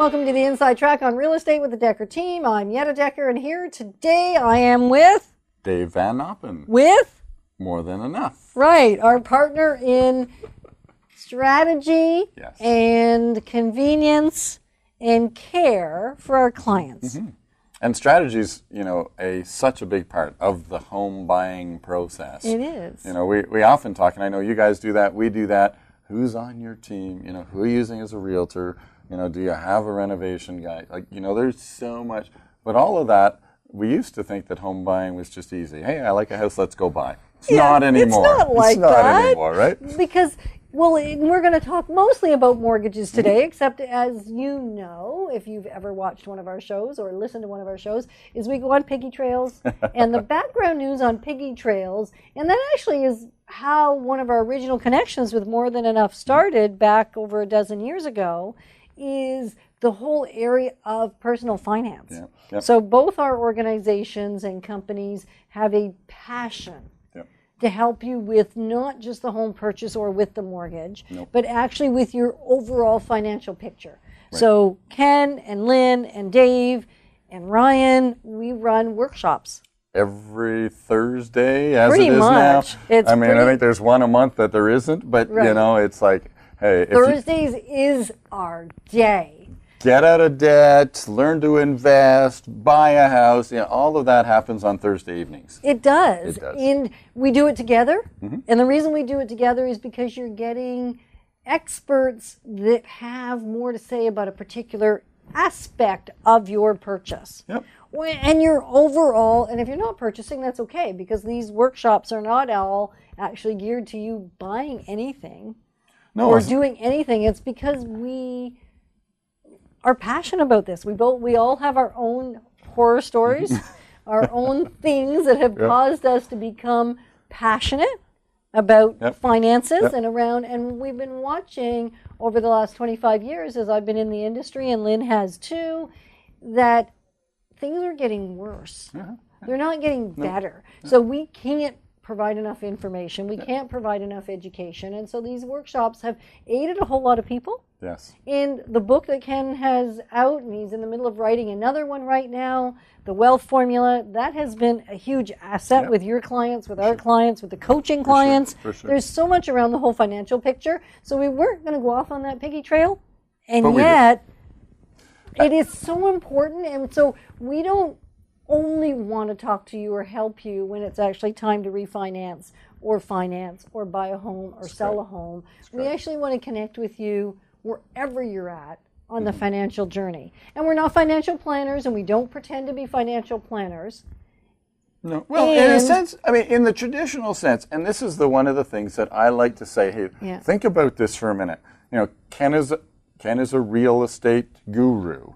Welcome to the Inside Track on Real Estate with the Dekker Team. I'm Yetta Dekker, and here today I am with... Dave Van Noppen. With? More Than Enough. Right, our partner in strategy and convenience and care for our clients. Mm-hmm. And strategy is, such a big part of the home buying process. It is. We often talk, and I know you guys do that, we do that. Who's on your team? Who are you using as a realtor? Do you have a renovation guy? There's so much. But all of that, we used to think that home buying was just easy. Hey, I like a house, let's go buy. It's not anymore. It's not like that. It's not anymore, right? Because, we're going to talk mostly about mortgages today, except as you know, if you've ever watched one of our shows or listened to one of our shows, is we go on piggy trails. And the background news on piggy trails, and that actually is how one of our original connections with More Than Enough started back over a dozen years ago, is the whole area of personal finance. Yep. So both our organizations and companies have a passion to help you with not just the home purchase or with the mortgage, but actually with your overall financial picture. Right. So Ken and Lynn and Dave and Ryan, we run workshops. Every Thursday, as pretty it is much. Now. I think there's one a month that there isn't, but it's like, hey. Thursdays is our day. Get out of debt, learn to invest, buy a house. All of that happens on Thursday evenings. It does. And we do it together. Mm-hmm. And the reason we do it together is because you're getting experts that have more to say about a particular aspect of your purchase. Yep. And your overall, and if you're not purchasing, that's okay, because these workshops are not all actually geared to you buying anything or doing anything. It's because we are passionate about this. We all have our own horror stories, our own things that have caused us to become passionate about finances and around. And we've been watching over the last 25 years, as I've been in the industry, and Lynn has too, that things are getting worse. They're not getting better. So we can't provide enough information. We can't provide enough education. And so these workshops have aided a whole lot of people. Yes. In the book that Ken has out, and he's in the middle of writing another one right now, The Wealth Formula, that has been a huge asset with your clients, with our clients, with the coaching clients. For sure. There's so much around the whole financial picture. So we weren't going to go off on that piggy trail. And yet, it is so important. And so we don't only want to talk to you or help you when it's actually time to refinance or finance or buy a home or sell a home. We actually want to connect with you wherever you're at on the financial journey. And we're not financial planners, and we don't pretend to be financial planners. No. Well, in a sense, in the traditional sense, and this is one of the things that I like to say, hey, think about this for a minute. Ken is a real estate guru,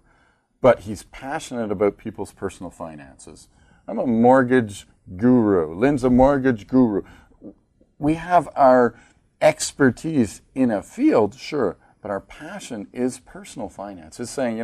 but he's passionate about people's personal finances. I'm a mortgage guru. Lynn's a mortgage guru. We have our expertise in a field, sure, but our passion is personal finance. It's saying,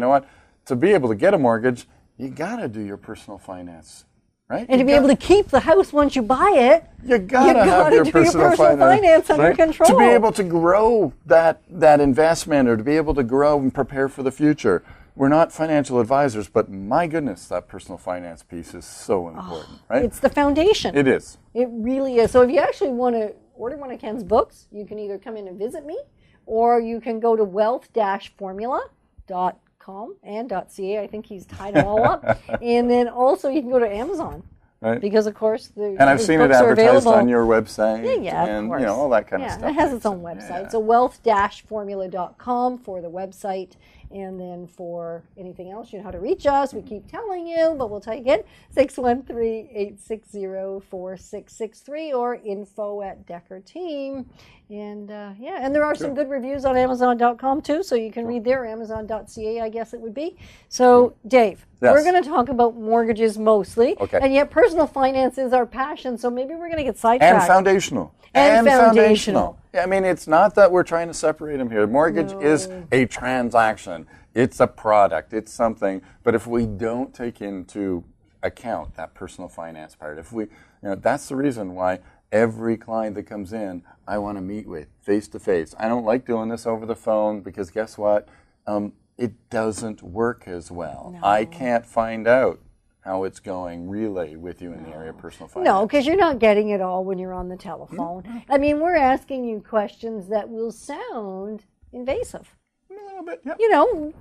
to be able to get a mortgage, you got to do your personal finance, right? And to be able to keep the house once you buy it, you got to have your personal finance under control. To be able to grow that investment, or to be able to grow and prepare for the future. We're not financial advisors, but my goodness, that personal finance piece is so important, right? It's the foundation. It is. It really is. So if you actually want to order one of Ken's books, you can either come in and visit me, or you can go to wealth-formula.com and .ca. I think he's tied them all up. And then also you can go to Amazon. Right. Because, of course, and I've seen it advertised on your website. And, of course. All that kind of stuff. It has its own website. So wealth-formula.com for the website. And then for anything else, you know how to reach us. We keep telling you, but we'll tell you again, 613-860-4663 or info@Dekker Team. And and there are some good reviews on Amazon.com too, so you can read there, Amazon.ca, I guess it would be. So, Dave, we're going to talk about mortgages mostly, and yet personal finance is our passion, so maybe we're going to get sidetracked. And foundational. And foundational. It's not that we're trying to separate them here. Mortgage is a transaction. It's a product. It's something. But if we don't take into account that personal finance part, if we, that's the reason why every client that comes in, I want to meet with face to face. I don't like doing this over the phone because guess what? it doesn't work as well. No. I can't find out how it's going really with you in the area of personal finance. No, because you're not getting it all when you're on the telephone. Mm-hmm. I mean, we're asking you questions that will sound invasive. A little bit, yeah. You know,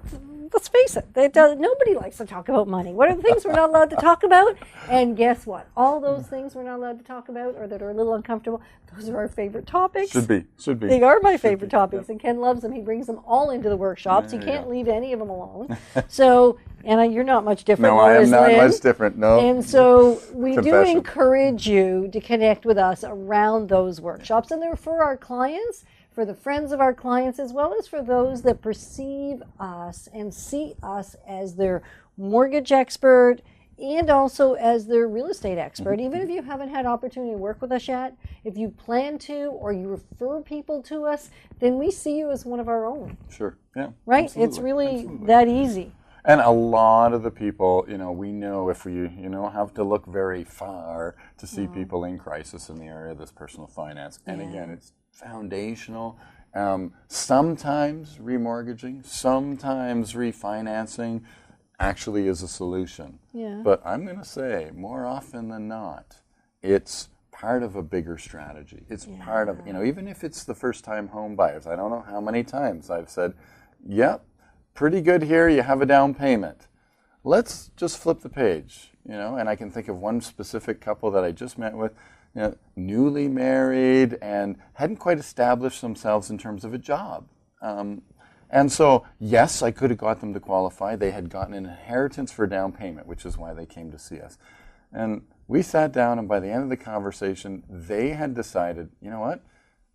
let's face it. Nobody likes to talk about money. What are the things we're not allowed to talk about? And guess what? All those things we're not allowed to talk about or that are a little uncomfortable, those are our favorite topics. Should be. They are my favorite topics, and Ken loves them. He brings them all into the workshops. You can't leave any of them alone. So, and you're not much different. No, I am not much different, no. And so we do encourage you to connect with us around those workshops, and they're for our clients, for the friends of our clients, as well as for those that perceive us and see us as their mortgage expert and also as their real estate expert. Even if you haven't had opportunity to work with us yet, if you plan to or you refer people to us, then we see you as one of our own. Sure, yeah. Right? Absolutely. It's really that easy. And a lot of the people, we know if we, have to look very far to see people in crisis in the area of this personal finance. And again, it's foundational. Sometimes remortgaging, sometimes refinancing actually is a solution. Yeah. But I'm going to say more often than not, it's part of a bigger strategy. It's part of, even if it's the first time home buyers, I don't know how many times I've said, yep, pretty good here, you have a down payment. Let's just flip the page, and I can think of one specific couple that I just met with, newly married and hadn't quite established themselves in terms of a job. And so, yes, I could have got them to qualify. They had gotten an inheritance for down payment, which is why they came to see us. And we sat down, and by the end of the conversation, they had decided, you know what,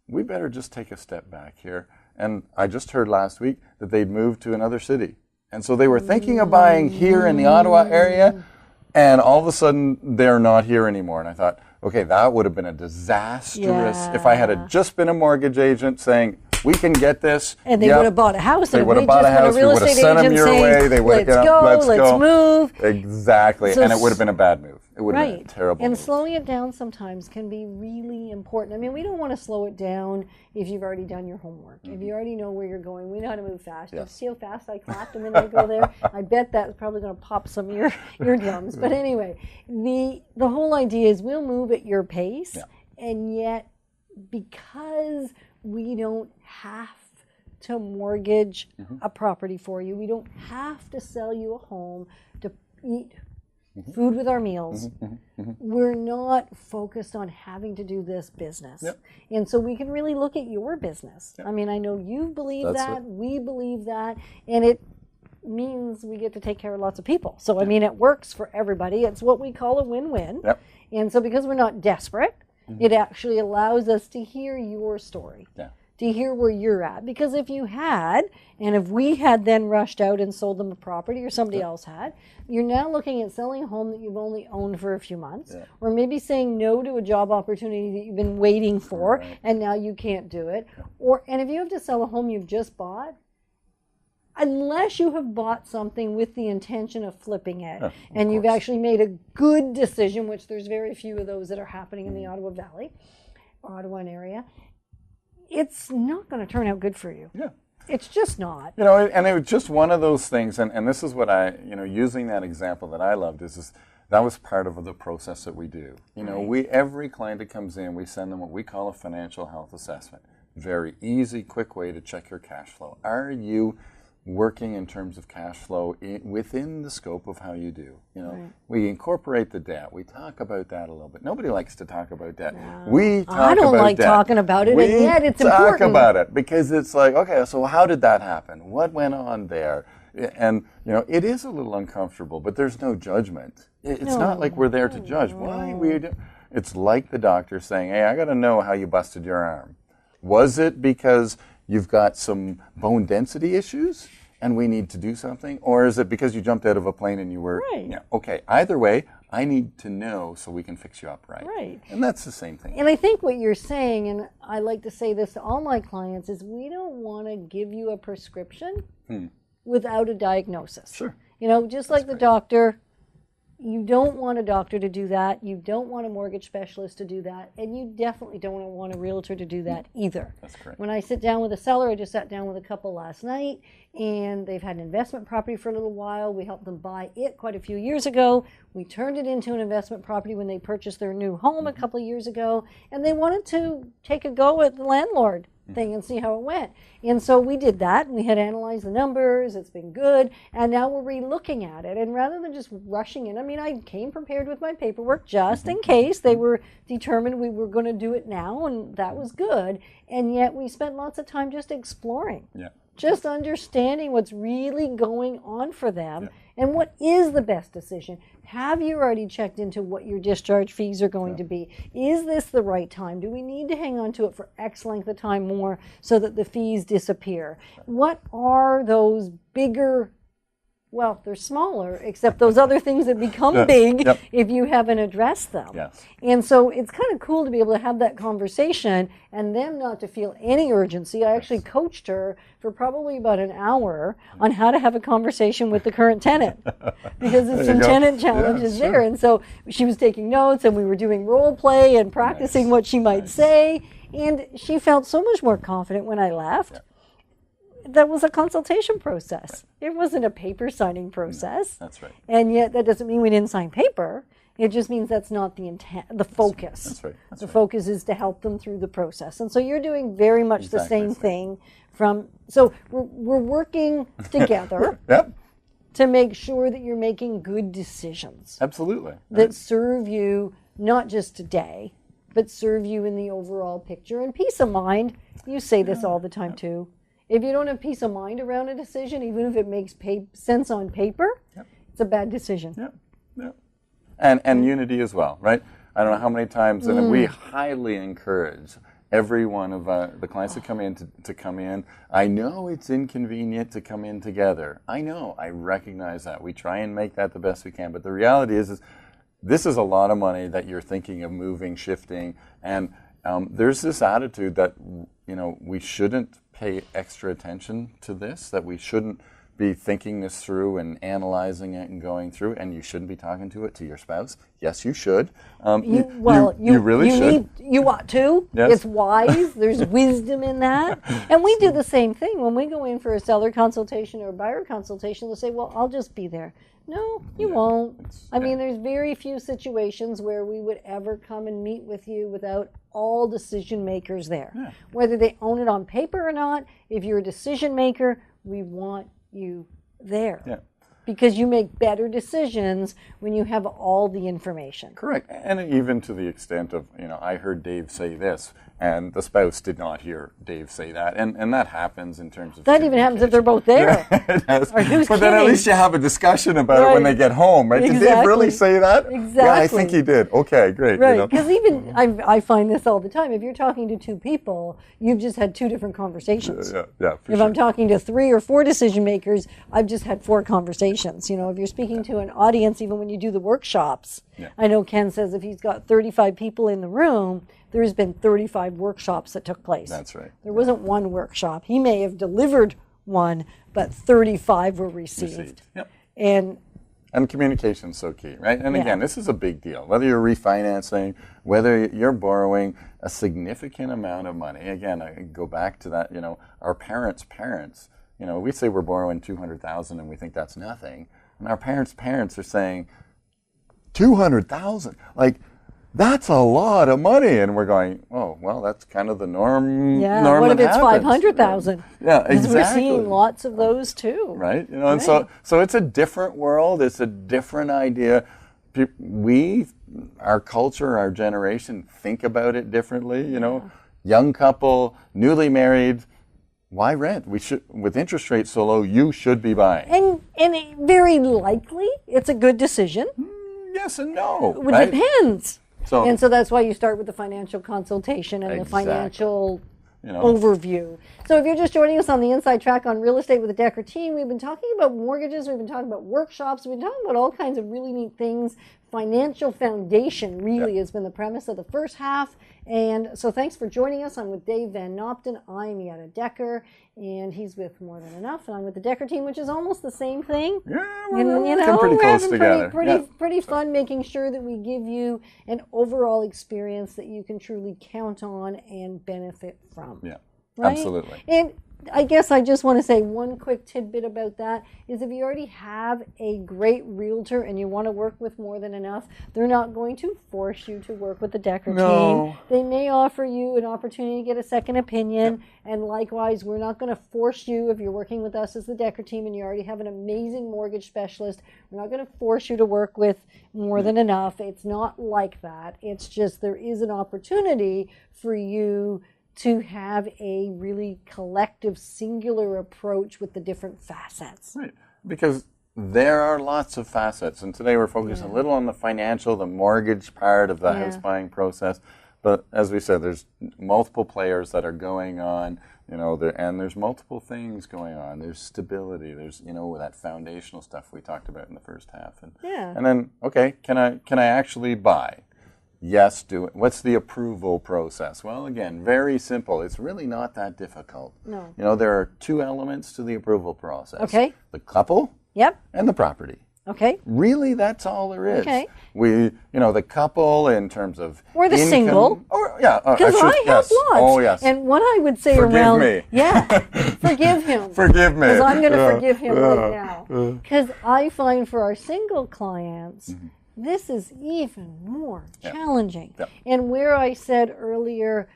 we better just take a step back here. And I just heard last week that they'd moved to another city. And so they were thinking of buying here in the Ottawa area, and all of a sudden they're not here anymore. And I thought, okay, that would have been a disastrous, if I had just been a mortgage agent saying, we can get this. And they would have bought a house. They would have bought a house. We would have sent them your way. They would have let's move. Exactly. So, and it would have been a bad move. It would have been a terrible move. And slowing it down sometimes can be really important. I mean, we don't want to slow it down if you've already done your homework. If you already know where you're going. We know how to move fast. You see how fast I clapped a minute ago there? I bet that's probably going to pop some eardrums. But anyway, the whole idea is we'll move at your pace. And yet, because we don't have to mortgage a property for you. We don't have to sell you a home to eat food with our meals. We're not focused on having to do this business. And so we can really look at your business. I mean, I know you believe that, we believe that, and it means we get to take care of lots of people. So, I mean, it works for everybody. It's what we call a win-win. And so because we're not desperate, it actually allows us to hear your story, to hear where you're at. Because if you had, and if we had then rushed out and sold them a property or somebody else had, you're now looking at selling a home that you've only owned for a few months, or maybe saying no to a job opportunity that you've been waiting for, and now you can't do it. And if you have to sell a home you've just bought, unless you have bought something with the intention of flipping it, and you've actually made a good decision, which there's very few of those that are happening in the Ottawa Valley, Ottawa area, it's not going to turn out good for you. It's just not. And it was just one of those things, and this is what I, using that example that I loved, is that was part of the process that we do. Every client that comes in, we send them what we call a financial health assessment. Very easy, quick way to check your cash flow. Are you working in terms of cash flow within the scope of how you do? We incorporate the debt. We talk about that a little bit. Nobody likes to talk about debt. We talk about debt. I don't like talking about it, and yet it's important. We talk about it because it's like, okay, so how did that happen? What went on there? And, it is a little uncomfortable, but there's no judgment. It's not like we're there to judge. Why we do? It's like the doctor saying, hey, I got to know how you busted your arm. Was it because you've got some bone density issues and we need to do something? Or is it because you jumped out of a plane and you were... Okay, either way, I need to know so we can fix you up right. And that's the same thing. And I think what you're saying, and I like to say this to all my clients, is we don't want to give you a prescription without a diagnosis. Sure. Just like the doctor You don't want a doctor to do that. You don't want a mortgage specialist to do that. And you definitely don't want a realtor to do that either. That's correct. When I sit down with a seller, I just sat down with a couple last night, and they've had an investment property for a little while. We helped them buy it quite a few years ago. We turned it into an investment property when they purchased their new home a couple of years ago, and they wanted to take a go at the landlord thing and see how it went. And so we did that, and we had analyzed the numbers. It's been good, and now we're re-looking at it. And rather than just rushing in, I mean, I came prepared with my paperwork just in case they were determined we were going to do it now, and that was good. And yet we spent lots of time just exploring. Yeah. Just understanding what's really going on for them and what is the best decision. Have you already checked into what your discharge fees are going to be? Is this the right time? Do we need to hang on to it for X length of time more so that the fees disappear? What are those bigger, well, they're smaller, except those other things that become big if you haven't addressed them. Yes. And so it's kind of cool to be able to have that conversation and them not to feel any urgency. I actually coached her for probably about an hour on how to have a conversation with the current tenant because there's some tenant challenges there. And so she was taking notes, and we were doing role play and practicing what she might say. And she felt so much more confident when I left. That was a consultation process. It wasn't a paper signing process. That's right. And yet that doesn't mean we didn't sign paper. It just means that's not the intent, the focus. That's right. The focus is to help them through the process. And so you're doing very much the same thing so we're working together to make sure that you're making good decisions. Absolutely. That serve you not just today, but serve you in the overall picture. And peace of mind, you say this all the time too. If you don't have peace of mind around a decision, even if it makes sense on paper, it's a bad decision. And unity as well, right? I don't know how many times, and we highly encourage every one of the clients that come in to come in. I know it's inconvenient to come in together. I know, I recognize that. We try and make that the best we can, but the reality is this is a lot of money that you're thinking of moving, shifting, and there's this attitude that, we shouldn't pay extra attention to this, that we shouldn't be thinking this through and analyzing it and going through, and you shouldn't be talking to your spouse. Yes, you should. You really should. You ought to. Yes. It's wise. There's wisdom in that. And we do the same thing. When we go in for a seller consultation or a buyer consultation, they'll say, well, I'll just be there. No, you won't. I mean, there's very few situations where we would ever come and meet with you without all decision makers there. Whether they own it on paper or not, if you're a decision maker, we want you there. Because you make better decisions when you have all the information. Correct. And even to the extent of, I heard Dave say this, and the spouse did not hear Dave say that. And that happens in terms of... That even happens if they're both there. But then at least you have a discussion about it when they get home, right? Exactly. Did Dave really say that? Exactly. Yeah, I think he did. Okay, great. Right, because even I find this all the time. If you're talking to two people, you've just had two different conversations. If I'm talking to 3 or 4 decision makers, I've just had 4 conversations. If you're speaking to an audience, even when you do the workshops, I know Ken says if he's got 35 people in the room, there's been 35 workshops that took place. That's right. There wasn't one workshop. He may have delivered one, but 35 were received. And communication is so key, right? And again, this is a big deal. Whether you're refinancing, whether you're borrowing a significant amount of money. Again, I go back to that, our parents' we say we're borrowing $200,000 and we think that's nothing. And our parents' are saying, $200,000? Like, that's a lot of money. And we're going, oh, well, that's kind of the norm. Yeah, what if it's $500,000? Yeah, exactly. We're seeing lots of those too. Right? And so it's a different world. It's a different idea. Our culture, our generation, think about it differently. Young couple, newly married. Why rent? We should, with interest rates so low, you should be buying. And very likely, it's a good decision. Yes and no. It depends. So that's why you start with the financial consultation and the financial overview. So if you're just joining us on the Inside Track on Real Estate with the Dekker Team, we've been talking about mortgages, we've been talking about workshops, we've been talking about all kinds of really neat things financial foundation really has been the premise of the first half. And so thanks for joining us. I'm with Dave Van Noppen. I'm Yetta Dekker, and he's with More Than Enough, and I'm with the Dekker Team, which is almost the same thing. Yeah, we're pretty close together. Pretty fun, making sure that we give you an overall experience that you can truly count on and benefit from. Yeah, right? Absolutely. And I guess I just want to say one quick tidbit about that is if you already have a great realtor and you want to work with More Than Enough, they're not going to force you to work with the Dekker Team. They may offer you an opportunity to get a second opinion, and likewise, we're not going to force you if you're working with us as the Dekker Team and you already have an amazing mortgage specialist. We're not going to force you to work with More Than Enough. It's not like that. It's just there is an opportunity for you to have a really collective, singular approach with the different facets. Right, because there are lots of facets, and today we're focused a little on the financial, the mortgage part of the house buying process. But as we said, there's multiple players that are going on, and there's multiple things going on. There's stability. There's that foundational stuff we talked about in the first half, and then can I actually buy? Yes, do it. What's the approval process? Well, again, very simple. It's really not that difficult. No. There are two elements to the approval process. Okay. The couple. Yep. And the property. Okay. Really, that's all there is. Okay. The couple in terms of or the income, single. Or because I have lots. Oh yes. And what I would say forgive me. Forgive him. Forgive me. Because I'm going to forgive him right now. Because I find for our single clients. Mm-hmm. This is even more challenging. Yep. And where I said earlier,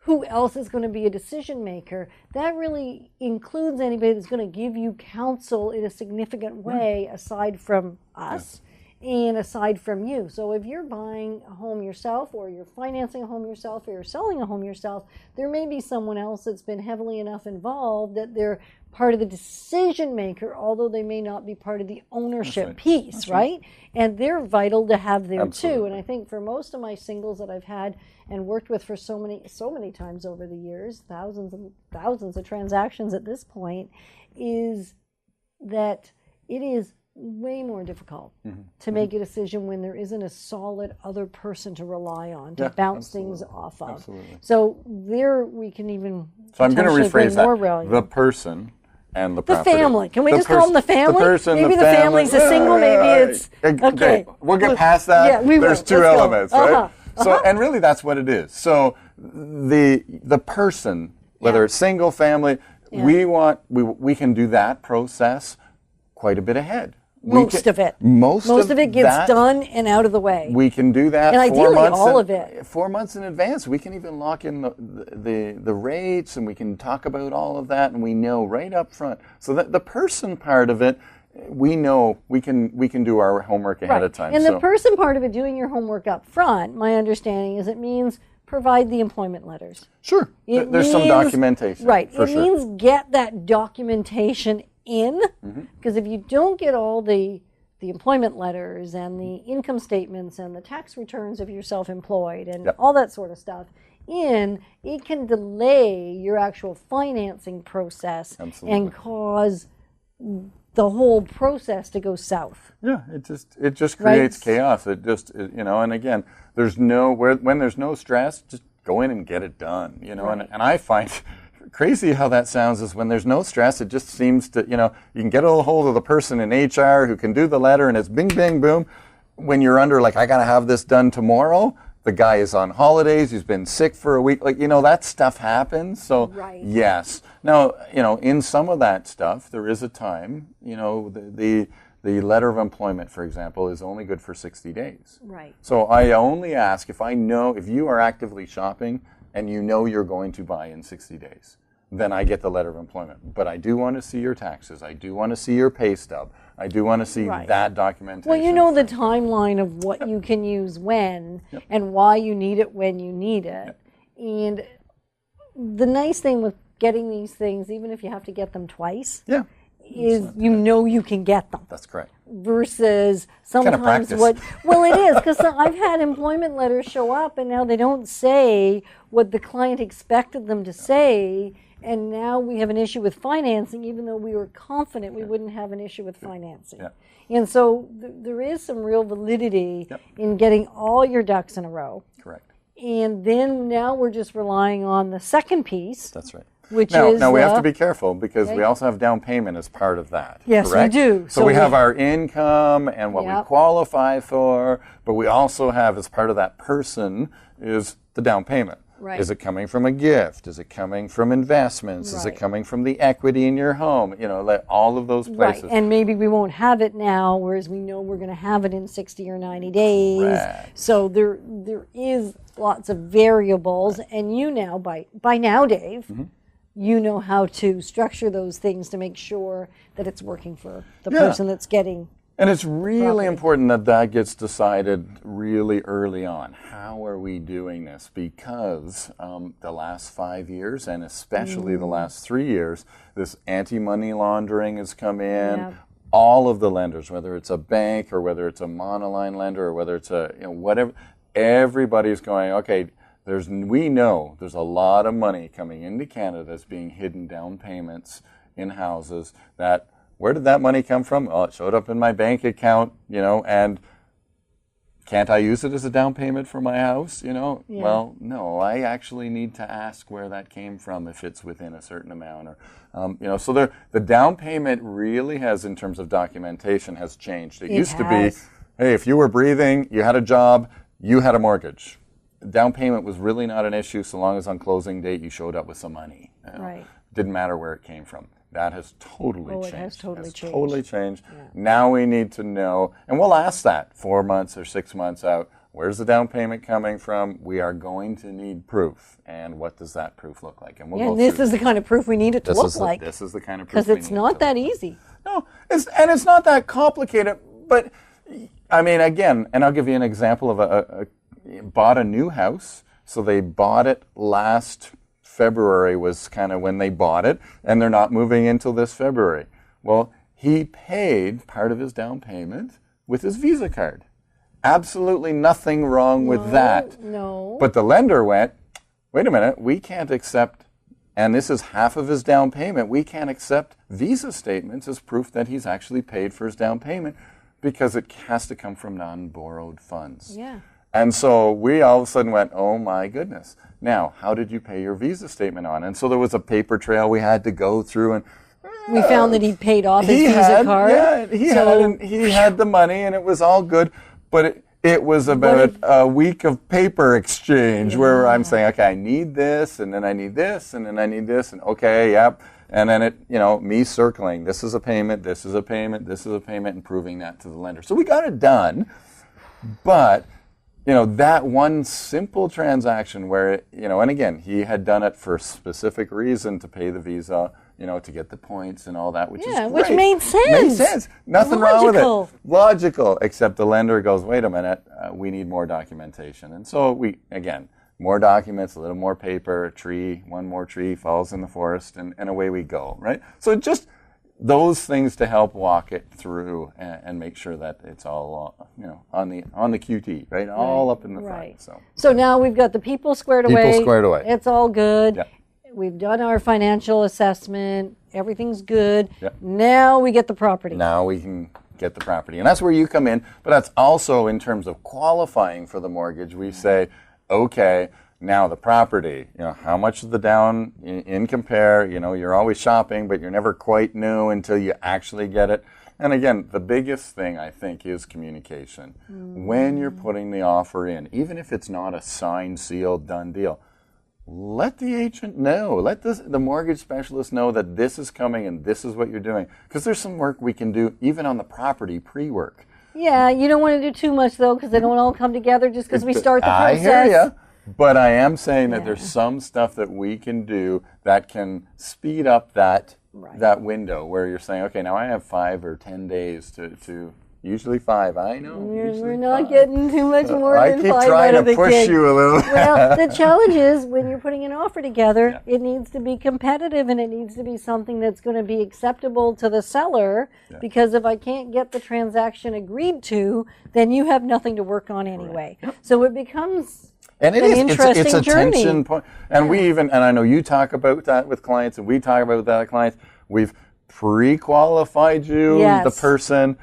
who else is going to be a decision maker, that really includes anybody that's going to give you counsel in a significant way aside from us and aside from you. So if you're buying a home yourself, or you're financing a home yourself, or you're selling a home yourself, there may be someone else that's been heavily enough involved that they're part of the decision maker, although they may not be part of the ownership piece, right? And they're vital to have there too. And I think for most of my singles that I've had and worked with for so many times over the years, thousands and thousands of transactions at this point, is that it is way more difficult to make a decision when there isn't a solid other person to rely on, to bounce things off of. Absolutely. So there we can even I'm going to rephrase that. Value. The person and the property. The family. Can we just call them the family? The person, maybe the family's a single, maybe it's... Okay. We'll get past that. Yeah, we will. There's two elements, right? So, and really that's what it is. So the person, whether it's single, family, we can do that process quite a bit ahead. Most of it gets done and out of the way. We can do that. And ideally, all of it. 4 months in advance. We can even lock in the rates, and we can talk about all of that, and we know right up front. So that the person part of it, we know we can do our homework ahead of time. And the person part of it, doing your homework up front, my understanding is it means provide the employment letters. Sure. There's some documentation. Right. It means get that documentation in, because if you don't get all the employment letters and the income statements and the tax returns if you're self-employed and all that sort of stuff in, it can delay your actual financing process and cause the whole process to go south. Yeah, it just creates chaos. It just and again, when there's no stress, just go in and get it done. And I find crazy how that sounds is when there's no stress, it just seems to, you can get a hold of the person in HR who can do the letter and it's bing, bang, boom. When you're under, I got to have this done tomorrow, the guy is on holidays, he's been sick for a week, that stuff happens. So, yes. Now, in some of that stuff, there is a time, the letter of employment, for example, is only good for 60 days. Right. So I only ask if you are actively shopping, and you're going to buy in 60 days, then I get the letter of employment. But I do want to see your taxes. I do want to see your pay stub. I do want to see that documentation. Well, the timeline of what you can use when and why you need it when you need it. And the nice thing with getting these things, even if you have to get them twice, is you can get them. That's correct. Versus sometimes it is, because I've had employment letters show up and now they don't say what the client expected them to say, and now we have an issue with financing, even though we were confident we wouldn't have an issue with financing. And so there is some real validity in getting all your ducks in a row. Correct. And then now we're just relying on the second piece. That's right. Which now we have to be careful because we also have down payment as part of that. Yes, correct? We do. So we have our income and what we qualify for, but we also have, as part of that person, is the down payment. Right. Is it coming from a gift? Is it coming from investments? Is it coming from the equity in your home? You know, like all of those places. Right, and maybe we won't have it now, whereas we know we're going to have it in 60 or 90 days. Correct. So there is lots of variables, and you now, by now, Dave, you know how to structure those things to make sure that it's working for the person that's getting. And it's really important that that gets decided really early on. How are we doing this? Because the last 5 years, and especially the last 3 years, this anti-money laundering has come in. Yeah. All of the lenders, whether it's a bank or whether it's a monoline lender or whether it's a whatever, everybody's going, okay, we know there's a lot of money coming into Canada that's being hidden down payments in houses that. Where did that money come from? Oh, it showed up in my bank account, and can't I use it as a down payment for my house, Yeah. Well, no, I actually need to ask where that came from if it's within a certain amount. Or, so the down payment really has, in terms of documentation, has changed. It used to be, hey, if you were breathing, you had a job, you had a mortgage. Down payment was really not an issue so long as on closing date you showed up with some money. Right. Didn't matter where it came from. That has totally changed. It has totally changed. Totally changed. Yeah. Now we need to know, and we'll ask that 4 months or 6 months out, where's the down payment coming from? We are going to need proof. And what does that proof look like? And and this is the kind of proof we need it to look like. This is the kind of proof because it's not that easy. No, it's not that complicated. But, I mean, again, and I'll give you an example of bought a new house. So they bought it last February was kind of when they bought it, and they're not moving until this February. Well, he paid part of his down payment with his Visa card. Absolutely nothing wrong with that. No. But the lender went, wait a minute, we can't accept, and this is half of his down payment, we can't accept Visa statements as proof that he's actually paid for his down payment because it has to come from non-borrowed funds. Yeah. And so we all of a sudden went, oh my goodness. Now, how did you pay your Visa statement on? And so there was a paper trail we had to go through, and we found that he'd paid off his Visa card. Yeah, he had the money, and it was all good. But it was about a week of paper exchange where I'm saying, okay, I need this, and then I need this, and then I need this, and okay, yep. And then me circling, this is a payment, this is a payment, this is a payment, and proving that to the lender. So we got it done, but that one simple transaction where, and again, he had done it for a specific reason to pay the Visa, to get the points and all that, which is great. Which made sense. Made sense. Nothing wrong with it. Logical, except the lender goes, wait a minute, we need more documentation. And so more documents, a little more paper, one more tree falls in the forest, and away we go, right? So just those things to help walk it through and make sure that it's all on the QT, right? All up in the front. So now we've got the people squared away. It's all good. Yeah. We've done our financial assessment. Everything's good. Yeah. Now we get the property. Now we can get the property. And that's where you come in. But that's also in terms of qualifying for the mortgage. We say, okay, now the property, how much is the down in compare? You're always shopping, but you're never quite new until you actually get it. And again, the biggest thing I think is communication. When you're putting the offer in, even if it's not a signed, sealed, done deal, let the agent know. Let the mortgage specialist know that this is coming and this is what you're doing. Because there's some work we can do even on the property pre-work. Yeah, you don't want to do too much though, because they don't all come together just because we start the process. I hear you. But I am saying that there's some stuff that we can do that can speed up that window where you're saying, okay, now I have 5 or 10 days to usually 5. I know. We're not getting too much more than 5 out of the kid. I keep trying to push you a little. Well, the challenge is when you're putting an offer together, it needs to be competitive and it needs to be something that's going to be acceptable to the seller because if I can't get the transaction agreed to, then you have nothing to work on anyway. So it becomes And an interesting it's a journey. tension point. And we even, and I know you talk about that with clients, and we talk about that with clients. We've pre-qualified you, the person,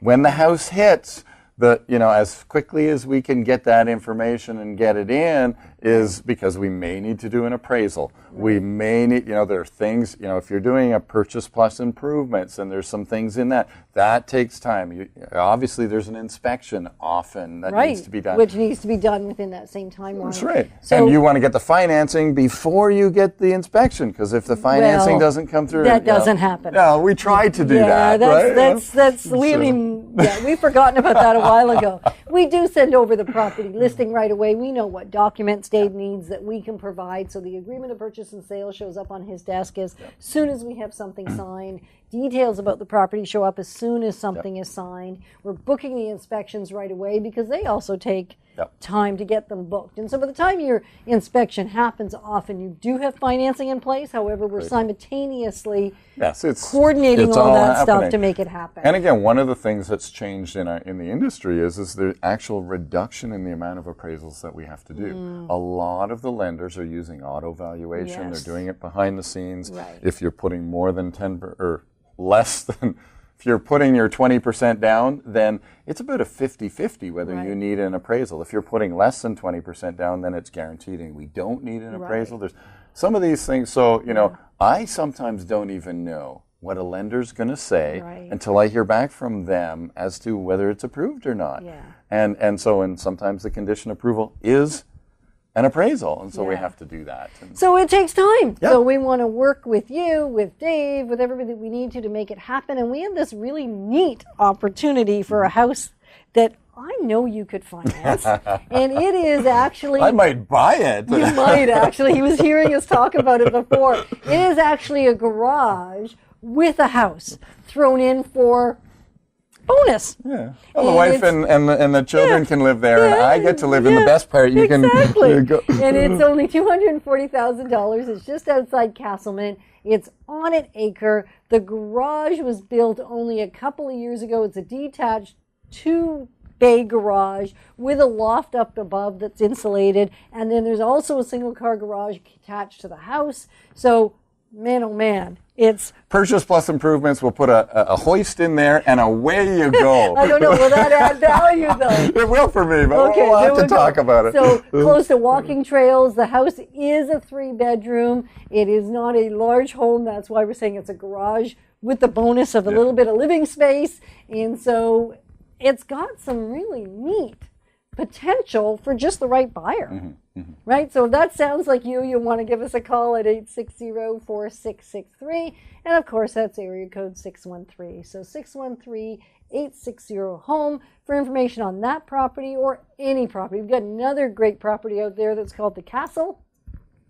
when the house hits. As quickly as we can get that information and get it in is because we may need to do an appraisal. Right. We may need, there are things, if you're doing a purchase plus improvements and there's some things in that takes time. Obviously, there's an inspection often that needs to be done. Which needs to be done within that same timeline. That's right. So, and you want to get the financing before you get the inspection, because if the financing doesn't come through. That doesn't happen. No, we tried to do that, right? We've forgotten about that a while ago. We do send over the property listing right away. We know what documents Dave needs that we can provide. So the agreement of purchase and sale shows up on his desk as soon as we have something signed. Details about the property show up as soon as something is signed. We're booking the inspections right away because they also take time to get them booked. And so by the time your inspection happens, often you do have financing in place. However, we're simultaneously coordinating all that stuff to make it happen. And again, one of the things that's changed in the industry is the actual reduction in the amount of appraisals that we have to do. A lot of the lenders are using auto valuation. They're doing it behind the scenes. Right. If you're putting more than 10 or less than, if you're putting your 20% down, then it's about a 50-50 whether you need an appraisal. If you're putting less than 20% down, then it's guaranteed and we don't need an appraisal. There's some of these things. So, I sometimes don't even know what a lender's going to say until I hear back from them as to whether it's approved or not. Yeah. And sometimes the condition approval is an appraisal, and so we have to do that. So it takes time. So we want to work with you, with Dave, with everybody that we need to make it happen. And we have this really neat opportunity for a house that I know you could finance. And it is actually... I might buy it. You might actually. He was hearing us talk about it before. It is actually a garage with a house thrown in for... bonus. Yeah. Well, the wife and the children can live there, and I get to live in the best part. You can go. And it's only $240,000. It's just outside Castleman. It's on an acre. The garage was built only a couple of years ago. It's a detached 2-bay garage with a loft up above that's insulated, and then there's also a single car garage attached to the house. So, man, oh man. It's purchase plus improvements. We'll put a hoist in there, and away you go. I don't know. Will that add value, though? It will for me, but we'll have to talk about it. So close to walking trails. The house is a 3-bedroom. It is not a large home. That's why we're saying it's a garage with the bonus of a little bit of living space. And so it's got some really neat potential for just the right buyer. Right? So if that sounds like you want to give us a call at 860-4663. And of course, that's area code 613. So 613-860-HOME for information on that property or any property. We've got another great property out there that's called the Castle.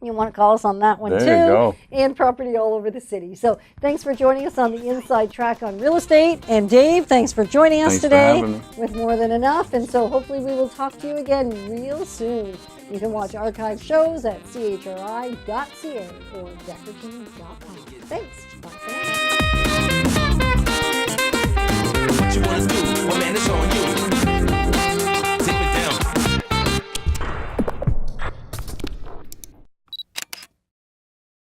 You want to call us on that one too. There you go. And property all over the city. So thanks for joining us on the Inside Track on Real Estate. And Dave, thanks for joining us today with More Than Enough. And so hopefully we will talk to you again real soon. You can watch archive shows at chri.ca or dekkerteam.com. Thanks. Bye for now.